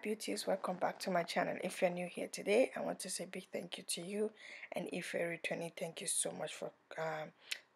beauties, welcome back to my channel. If you're new here today, I want to say a big thank you to you, and if you're returning, thank you so much for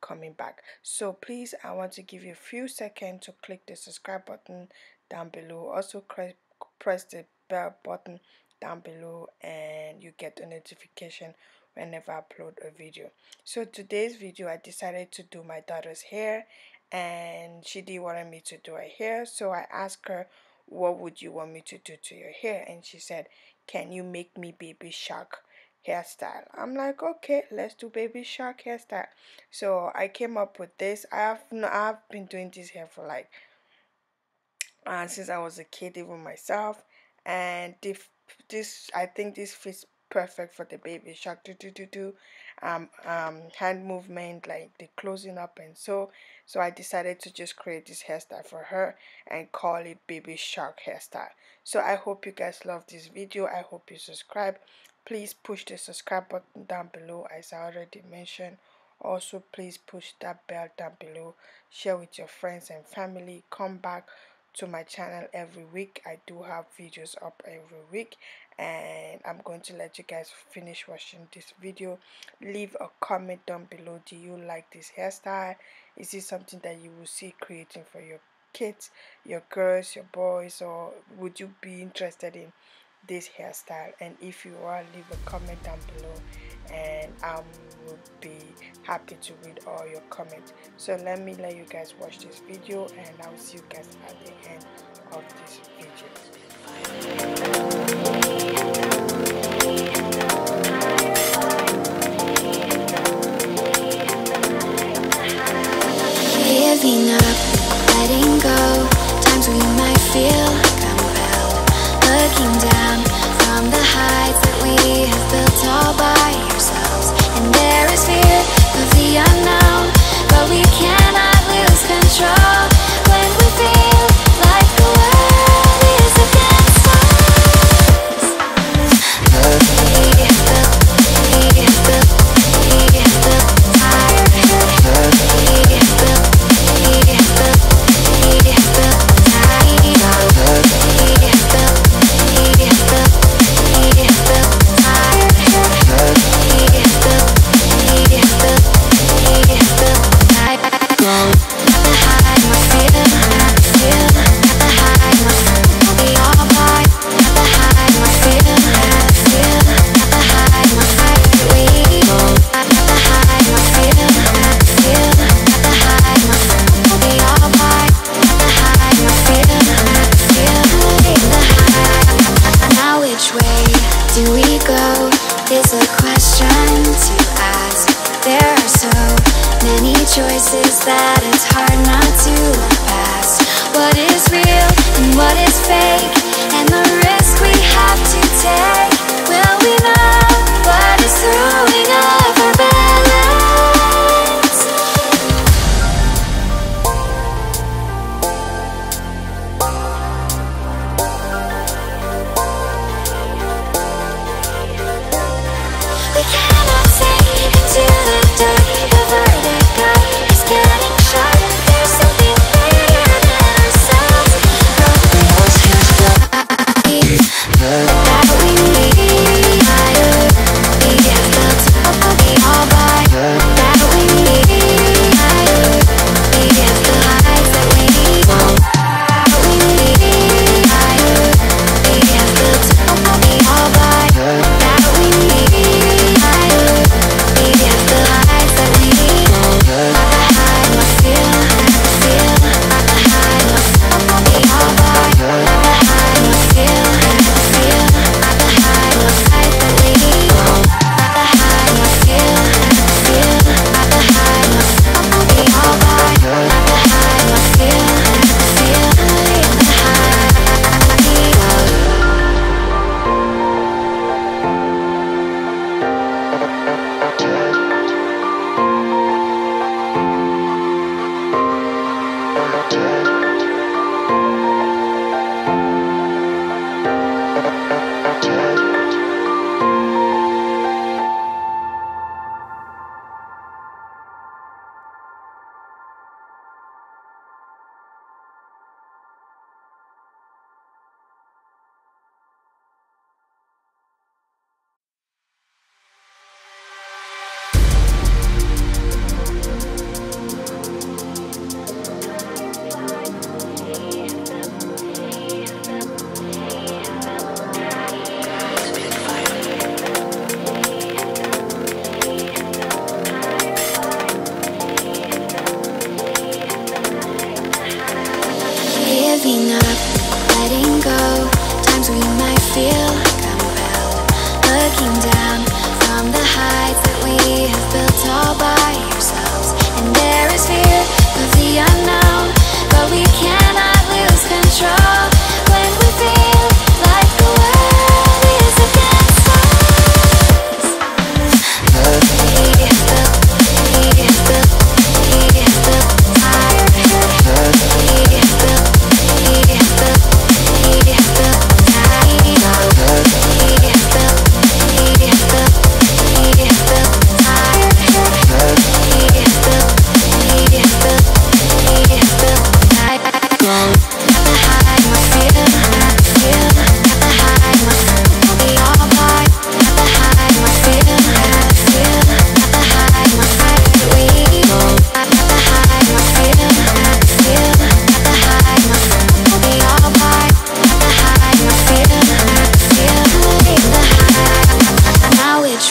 coming back. So please, I want to give you a few seconds to click the subscribe button down below. Also press the bell button down below and you get a notification whenever I upload a video. So today's video, I decided to do my daughter's hair, and she did want me to do her hair. So I asked her, what would you want me to do to your hair? And she said, can you make me baby shark hairstyle? I'm like, okay, let's do baby shark hairstyle. So I came up with this. I've been doing this hair for like since I was a kid, even myself, and this I think this fits perfect for the baby shark hand movement, like the closing up, and so I decided to just create this hairstyle for her and call it baby shark hairstyle. So I hope you guys love this video. I hope you subscribe. Please push the subscribe button down below, as I already mentioned. Also, please push that bell down below. Share with your friends and family. Come back to my channel every week. I do have videos up every week, and I'm going to let you guys finish watching this video. Leave a comment down below. Do you like this hairstyle? Is this something that you will see creating for your kids, your girls, your boys, or would you be interested in this hairstyle? And if you are, leave a comment down below, and I will be happy to read all your comments. So let you guys watch this video, and I will see you guys at the end of this video. Giving up, letting go, times we might feel compelled, looking down from the heights that we have built all by ourselves. And there is fear of the unknown, but we cannot lose control when we feel like the world is against us. Choices that it's hard not to look past. What is real and what is fake, and the risk we have to take. Will we know what is throwing off our balance? We cannot see into the dark. The vertigo is getting sharp. There's something bigger than ourselves. That we need. We have built up the all by. That we need. We have the heights that we need. That we need. We have built up the all by. That we need.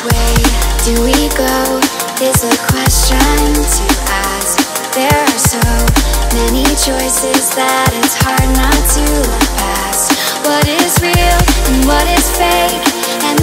way do we go is a question to ask. There are so many choices that it's hard not to look past. What is real and what is fake, and